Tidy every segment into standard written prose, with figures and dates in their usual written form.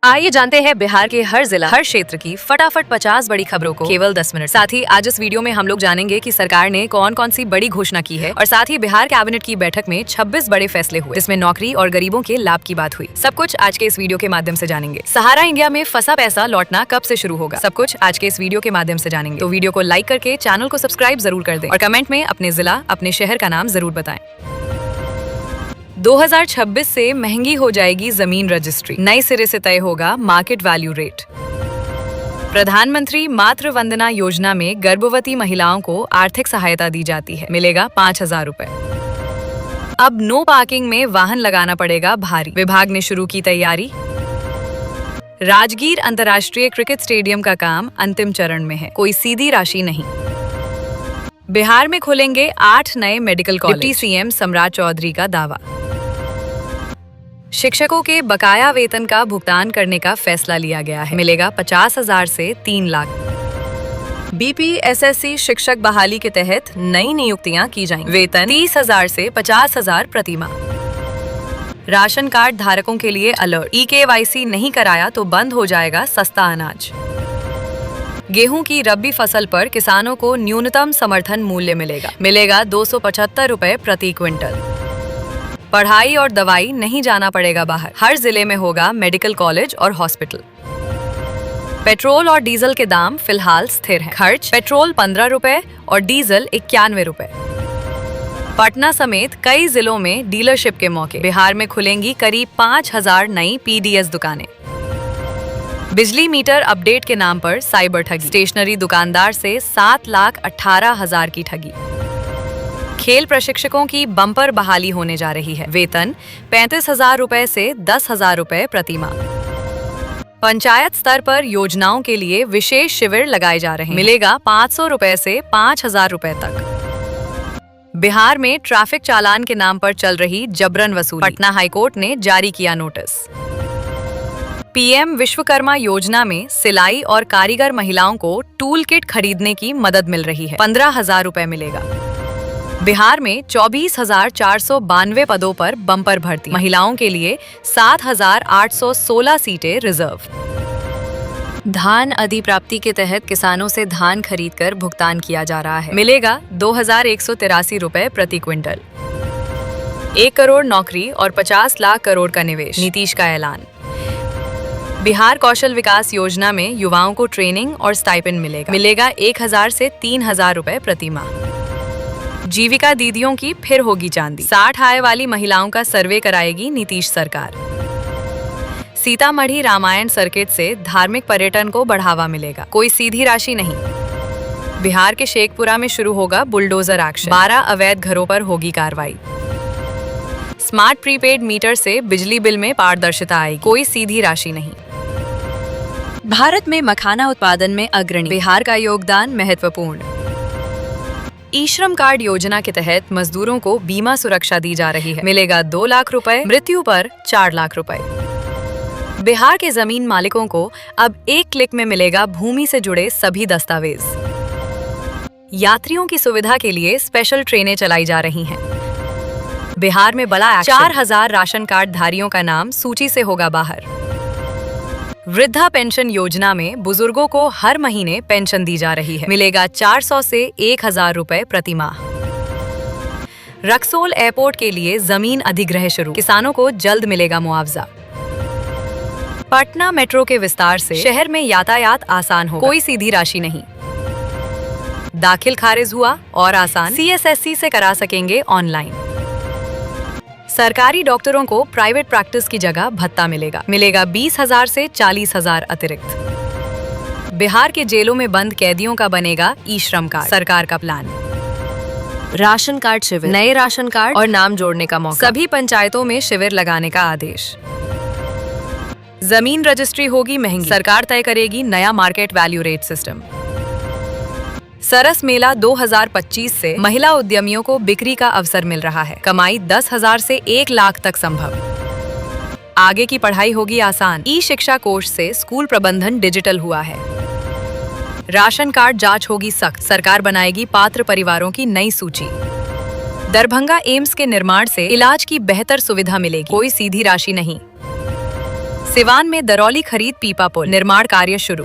आइए जानते हैं बिहार के हर जिला हर क्षेत्र की फटाफट 50 बड़ी खबरों को केवल 10 मिनट। साथ ही आज इस वीडियो में हम लोग जानेंगे कि सरकार ने कौन कौन सी बड़ी घोषणा की है और साथ ही बिहार कैबिनेट की बैठक में 26 बड़े फैसले हुए, जिसमें नौकरी और गरीबों के लाभ की बात हुई। सब कुछ आज के इस वीडियो के माध्यम से जानेंगे। सहारा इंडिया में फंसा पैसा लौटना कब से शुरू होगा, सब कुछ आज के इस वीडियो के माध्यम से जानेंगे। तो वीडियो को लाइक करके चैनल को सब्सक्राइब जरूर कर दें और कमेंट में अपने जिला अपने शहर का नाम जरूर बताएं। 2026 से महंगी हो जाएगी जमीन रजिस्ट्री, नए सिरे से तय होगा मार्केट वैल्यू रेट। प्रधानमंत्री मातृ वंदना योजना में गर्भवती महिलाओं को आर्थिक सहायता दी जाती है, मिलेगा 5,000 रुपए। अब नो पार्किंग में वाहन लगाना पड़ेगा भारी, विभाग ने शुरू की तैयारी। राजगीर अंतर्राष्ट्रीय क्रिकेट स्टेडियम का काम अंतिम चरण में है, कोई सीधी राशि नहीं। बिहार में खुलेंगे 8 नए मेडिकल कॉलेज, डिप्टी सीएम सम्राट चौधरी का दावा। शिक्षकों के बकाया वेतन का भुगतान करने का फैसला लिया गया है, मिलेगा 50,000 से 3 लाख। बीपीएसएससी शिक्षक बहाली के तहत नई नियुक्तियां की जाएंगी, वेतन 30,000 से 50,000 प्रति माह। राशन कार्ड धारकों के लिए अलर्ट, ई-केवाईसी नहीं कराया तो बंद हो जाएगा सस्ता अनाज। गेहूं की रबी फसल पर किसानों को न्यूनतम समर्थन मूल्य मिलेगा 275 रुपए प्रति क्विंटल। पढ़ाई और दवाई नहीं जाना पड़ेगा बाहर, हर जिले में होगा मेडिकल कॉलेज और हॉस्पिटल। पेट्रोल और डीजल के दाम फिलहाल स्थिर हैं। खर्च पेट्रोल 15 रुपए और डीजल 91 रुपए। पटना समेत कई जिलों में डीलरशिप के मौके, बिहार में खुलेंगी करीब 5,000 नई पीडीएस दुकानें। बिजली मीटर अपडेट के नाम पर साइबर ठगी, स्टेशनरी दुकानदार से 7,18,000 की ठगी। खेल प्रशिक्षकों की बम्पर बहाली होने जा रही है, वेतन 35,000 रुपए से 10,000 रुपए प्रति माह। पंचायत स्तर पर योजनाओं के लिए विशेष शिविर लगाए जा रहे हैं, मिलेगा 500 रुपए से 5,000 रुपए तक। बिहार में ट्रैफिक चालान के नाम पर चल रही जबरन वसूली, पटना हाईकोर्ट ने जारी किया नोटिस। पीएम विश्वकर्मा योजना में सिलाई और कारीगर महिलाओं को टूल किट खरीदने की मदद मिल रही है, 15,000 रुपए मिलेगा। बिहार में 24,492 पदों पर बम्पर भर्ती, महिलाओं के लिए 7,816 सीटें रिजर्व। धान अधिप्राप्ति के तहत किसानों से धान खरीदकर भुगतान किया जा रहा है, मिलेगा 2,183 रुपए प्रति क्विंटल। 1 करोड़ नौकरी और 50 लाख करोड़ का निवेश, नीतीश का ऐलान। बिहार कौशल विकास योजना में युवाओं को ट्रेनिंग और स्टाइपेंड मिलेगा 1,000 से 3,000 रुपए प्रति माह। जीविका दीदियों की फिर होगी चांदी, 60 आय वाली महिलाओं का सर्वे कराएगी नीतीश सरकार। सीतामढ़ी रामायण सर्किट से धार्मिक पर्यटन को बढ़ावा मिलेगा, कोई सीधी राशि नहीं। बिहार के शेखपुरा में शुरू होगा बुलडोजर एक्शन, 12 अवैध घरों पर होगी कार्रवाई। स्मार्ट प्रीपेड मीटर से बिजली बिल में पारदर्शिता आएगी, कोई सीधी राशि नहीं। भारत में मखाना उत्पादन में अग्रणी, बिहार का योगदान महत्वपूर्ण। ई श्रम कार्ड योजना के तहत मजदूरों को बीमा सुरक्षा दी जा रही है, मिलेगा 2 लाख रुपए, मृत्यु पर 4 लाख रुपए। बिहार के जमीन मालिकों को अब 1 क्लिक में मिलेगा भूमि से जुड़े सभी दस्तावेज। यात्रियों की सुविधा के लिए स्पेशल ट्रेनें चलाई जा रही हैं। बिहार में बड़ा एक्शन, 4,000 राशन कार्ड धारियों का नाम सूची से होगा बाहर। वृद्धा पेंशन योजना में बुजुर्गों को हर महीने पेंशन दी जा रही है, मिलेगा 400 से 1,000 रुपए प्रति माह। रक्सोल एयरपोर्ट के लिए जमीन अधिग्रहण शुरू, किसानों को जल्द मिलेगा मुआवजा। पटना मेट्रो के विस्तार से शहर में यातायात आसान होगा, कोई सीधी राशि नहीं। दाखिल खारिज हुआ और आसान, सीएसएससी से करा सकेंगे ऑनलाइन। सरकारी डॉक्टरों को प्राइवेट प्रैक्टिस की जगह भत्ता मिलेगा 20,000 से 40,000 अतिरिक्त। बिहार के जेलों में बंद कैदियों का बनेगा ई श्रम कार्ड, सरकार का प्लान। राशन कार्ड शिविर, नए राशन कार्ड और नाम जोड़ने का मौका, सभी पंचायतों में शिविर लगाने का आदेश। जमीन रजिस्ट्री होगी महंगी, सरकार तय करेगी नया मार्केट वैल्यू रेट सिस्टम। सरस मेला 2025 से महिला उद्यमियों को बिक्री का अवसर मिल रहा है, कमाई 10,000 से 1 लाख तक संभव। आगे की पढ़ाई होगी आसान, ई शिक्षा कोष से स्कूल प्रबंधन डिजिटल हुआ है। राशन कार्ड जांच होगी सख्त, सरकार बनाएगी पात्र परिवारों की नई सूची। दरभंगा एम्स के निर्माण से इलाज की बेहतर सुविधा मिलेगी, कोई सीधी राशि नहीं। सिवान में दरौली खरीद पीपा पुल निर्माण कार्य शुरू।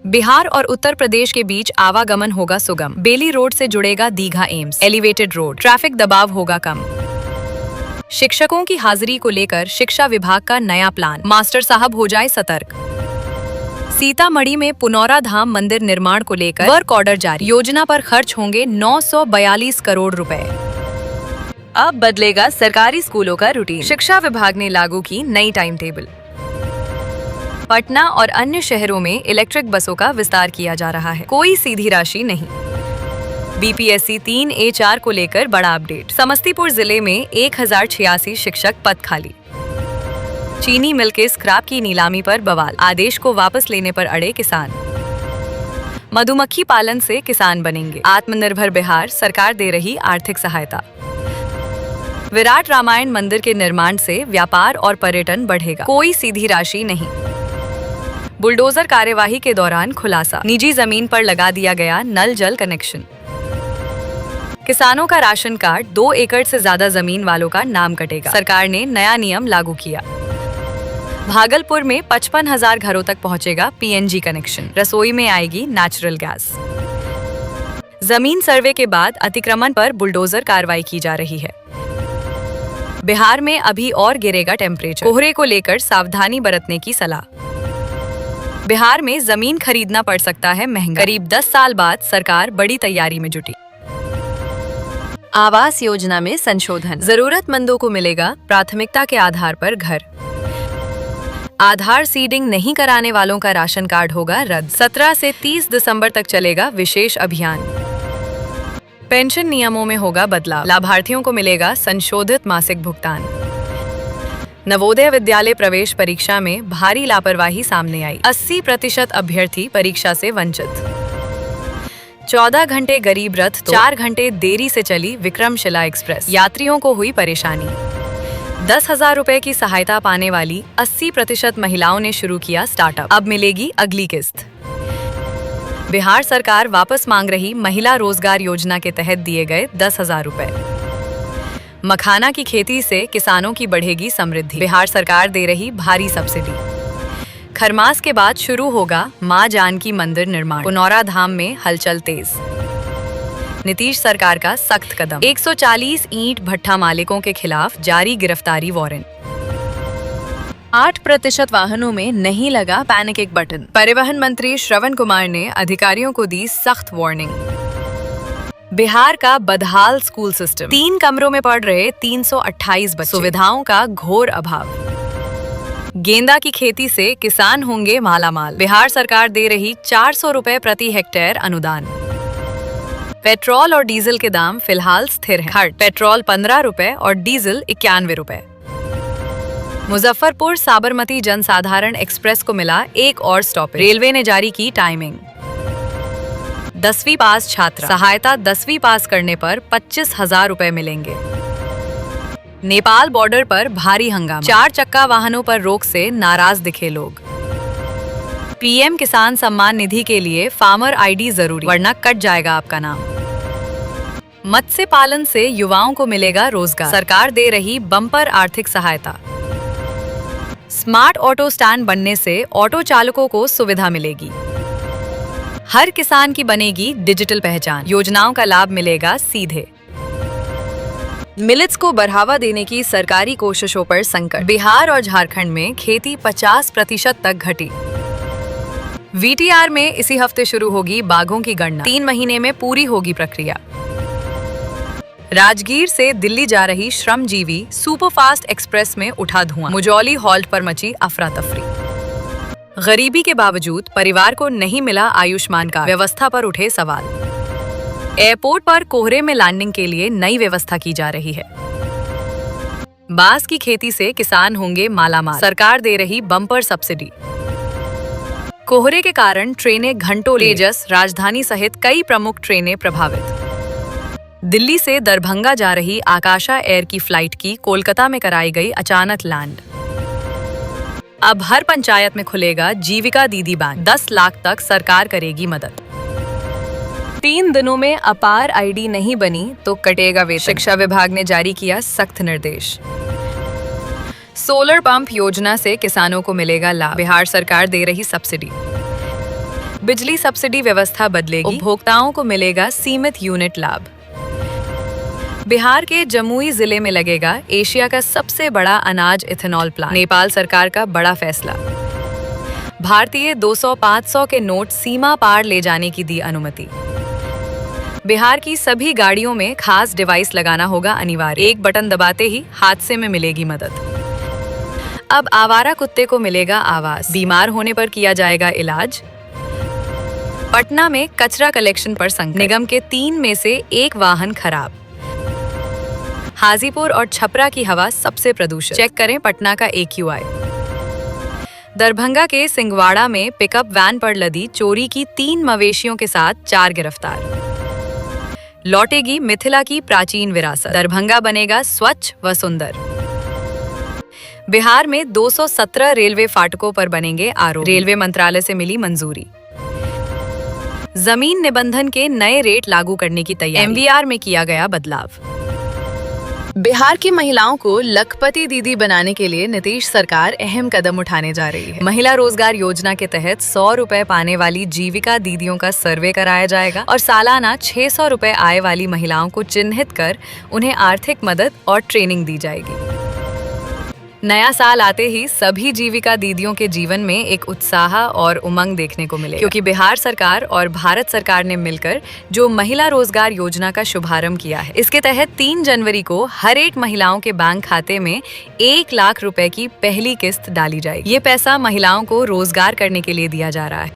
बिहार और उत्तर प्रदेश के बीच आवागमन होगा सुगम। बेली रोड से जुड़ेगा Digha AIIMS. Elevated road, traffic दबाव होगा कम। शिक्षकों की हाजिरी को लेकर शिक्षा विभाग का नया प्लान, मास्टर साहब हो जाए सतर्क। सीतामढ़ी में पुनौरा धाम मंदिर निर्माण को लेकर वर्क ऑर्डर जारी। योजना पर खर्च होंगे 942 करोड़ रुपए। अब बदलेगा सरकारी स्कूलों का रूटीन। शिक्षा विभाग ने लागू की नई टाइम टेबल। पटना और अन्य शहरों में इलेक्ट्रिक बसों का विस्तार किया जा रहा है। कोई सीधी राशि नहीं। बीपीएससी 3A4 को लेकर बड़ा अपडेट। समस्तीपुर जिले में 1086 शिक्षक पद खाली। चीनी मिल के स्क्रैप की नीलामी पर बवाल। आदेश को वापस लेने पर अड़े किसान। मधुमक्खी पालन से किसान बनेंगे आत्मनिर्भर। बिहार सरकार दे रही आर्थिक सहायता। विराट रामायण मंदिर के निर्माण से व्यापार और पर्यटन बढ़ेगा। कोई सीधी राशि नहीं। बुलडोजर कार्यवाही के दौरान खुलासा, निजी जमीन पर लगा दिया गया नल जल कनेक्शन। किसानों का राशन कार्ड 2 एकड़ से ज्यादा जमीन वालों का नाम कटेगा। सरकार ने नया नियम लागू किया। भागलपुर में 55,000 घरों तक पहुंचेगा पीएनजी कनेक्शन। रसोई में आएगी नेचुरल गैस। जमीन सर्वे के बाद अतिक्रमण पर बुलडोजर कार्रवाई की जा रही है। बिहार में अभी और गिरेगा टेम्परेचर। कोहरे को लेकर सावधानी बरतने की सलाह। बिहार में जमीन खरीदना पड़ सकता है महंगा। करीब 10 साल बाद सरकार बड़ी तैयारी में जुटी। आवास योजना में संशोधन। जरूरतमंदों को मिलेगा प्राथमिकता के आधार पर घर। आधार सीडिंग नहीं कराने वालों का राशन कार्ड होगा रद्द। 17 से 30 दिसंबर तक चलेगा विशेष अभियान। पेंशन नियमों में होगा बदलाव। लाभार्थियों को मिलेगा संशोधित मासिक भुगतान। नवोदय विद्यालय प्रवेश परीक्षा में भारी लापरवाही सामने आई। 80% अभ्यर्थी परीक्षा से वंचित। 14 घंटे गरीब रथ तो 4 घंटे देरी से चली विक्रमशिला एक्सप्रेस। यात्रियों को हुई परेशानी। 10,000 रुपए की सहायता पाने वाली 80% महिलाओं ने शुरू किया स्टार्टअप। अब मिलेगी अगली किस्त। बिहार सरकार वापस मांग रही महिला रोजगार योजना के तहत दिए गए 10,000 रुपए। मखाना की खेती से किसानों की बढ़ेगी समृद्धि। बिहार सरकार दे रही भारी सब्सिडी। खरमास के बाद शुरू होगा मां जानकी मंदिर निर्माण। पुनौरा धाम में हलचल तेज। नीतीश सरकार का सख्त कदम। 140 ईंट भट्ठा मालिकों के खिलाफ जारी गिरफ्तारी वारंट। 8% वाहनों में नहीं लगा पैनिक बटन। परिवहन मंत्री श्रवण कुमार ने अधिकारियों को दी सख्त वार्निंग। बिहार का बदहाल स्कूल सिस्टम। 3 कमरों में पढ़ रहे 328 बच्चे। सुविधाओं का घोर अभाव। गेंदा की खेती से किसान होंगे मालामाल। बिहार सरकार दे रही 400 रुपए प्रति हेक्टेयर अनुदान। पेट्रोल और डीजल के दाम फिलहाल स्थिर हैं। पेट्रोल 15 रुपए और डीजल 91 रुपए। मुजफ्फरपुर साबरमती जनसाधारण एक्सप्रेस को मिला एक और स्टॉप। रेलवे ने जारी की टाइमिंग। 10वीं पास छात्रा सहायता 10वीं पास करने पर 25,000 रुपए मिलेंगे। नेपाल बॉर्डर पर भारी हंगामा। 4 चक्का वाहनों पर रोक से नाराज दिखे लोग। पीएम किसान सम्मान निधि के लिए फार्मर आईडी जरूरी, वरना कट जाएगा आपका नाम। मत्स्य पालन से युवाओं को मिलेगा रोजगार। सरकार दे रही बम्पर आर्थिक सहायता। स्मार्ट ऑटो स्टैंड बनने से ऑटो चालकों को सुविधा मिलेगी। हर किसान की बनेगी डिजिटल पहचान। योजनाओं का लाभ मिलेगा सीधे। मिलेट्स को बढ़ावा देने की सरकारी कोशिशों पर संकट। बिहार और झारखंड में खेती 50% तक घटी। वीटीआर में इसी हफ्ते शुरू होगी बाघों की गणना। 3 महीने में पूरी होगी प्रक्रिया। राजगीर से दिल्ली जा रही श्रमजीवी सुपरफास्ट एक्सप्रेस में उठा धुआं। मुजौली हॉल्ट पर मची अफरा तफरी। गरीबी के बावजूद परिवार को नहीं मिला आयुष्मान कार्ड। व्यवस्था पर उठे सवाल। एयरपोर्ट पर कोहरे में लैंडिंग के लिए नई व्यवस्था की जा रही है। बांस की खेती से किसान होंगे मालामाल। सरकार दे रही बम्पर सब्सिडी। कोहरे के कारण ट्रेनें घंटों। तेजस राजधानी सहित कई प्रमुख ट्रेनें प्रभावित। दिल्ली से दरभंगा जा रही आकाशा एयर की फ्लाइट की कोलकाता में कराई गई अचानक लैंड। अब हर पंचायत में खुलेगा जीविका दीदी बैंक। 10 लाख तक सरकार करेगी मदद। 3 दिनों में अपार आईडी नहीं बनी तो कटेगा वेतन। शिक्षा विभाग ने जारी किया सख्त निर्देश। सोलर पंप योजना से किसानों को मिलेगा लाभ, बिहार सरकार दे रही सब्सिडी। बिजली सब्सिडी व्यवस्था बदलेगी, उपभोक्ताओं को मिलेगा सीमित यूनिट लाभ। बिहार के जमुई जिले में लगेगा एशिया का सबसे बड़ा अनाज इथेनॉल प्लांट, नेपाल सरकार का बड़ा फैसला। भारतीय 200-500 के नोट सीमा पार ले जाने की दी अनुमति। बिहार की सभी गाड़ियों में खास डिवाइस लगाना होगा अनिवार्य, एक बटन दबाते ही हादसे में मिलेगी मदद। अब आवारा कुत्ते को मिलेगा आवास, बीमार होने पर किया जाएगा इलाज। पटना में कचरा कलेक्शन पर संकट, निगम के 3 में से 1 वाहन खराब। हाजीपुर और छपरा की हवा सबसे प्रदूषित, चेक करें पटना का AQI। दरभंगा के सिंगवाड़ा में पिकअप वैन पर लदी चोरी की 3 मवेशियों के साथ 4 गिरफ्तार। लौटेगी मिथिला की प्राचीन विरासत, दरभंगा बनेगा स्वच्छ व सुंदर। बिहार में 217 रेलवे फाटकों पर बनेंगे RO, रेलवे मंत्रालय से मिली मंजूरी। जमीन निबंधन के नए रेट लागू करने की तैयारी, MVR में किया गया बदलाव। बिहार की महिलाओं को लखपति दीदी बनाने के लिए नीतीश सरकार अहम कदम उठाने जा रही है। महिला रोजगार योजना के तहत 100 रुपए पाने वाली जीविका दीदियों का सर्वे कराया जाएगा और सालाना 600 रुपए आय वाली महिलाओं को चिन्हित कर उन्हें आर्थिक मदद और ट्रेनिंग दी जाएगी। नया साल आते ही सभी जीविका दीदियों के जीवन में एक उत्साह और उमंग देखने को मिलेगा, क्योंकि बिहार सरकार और भारत सरकार ने मिलकर जो महिला रोजगार योजना का शुभारंभ किया है, इसके तहत 3 जनवरी को हर एक महिलाओं के बैंक खाते में 1 लाख रुपए की पहली किस्त डाली जाएगी। ये पैसा महिलाओं को रोजगार करने के लिए दिया जा रहा है।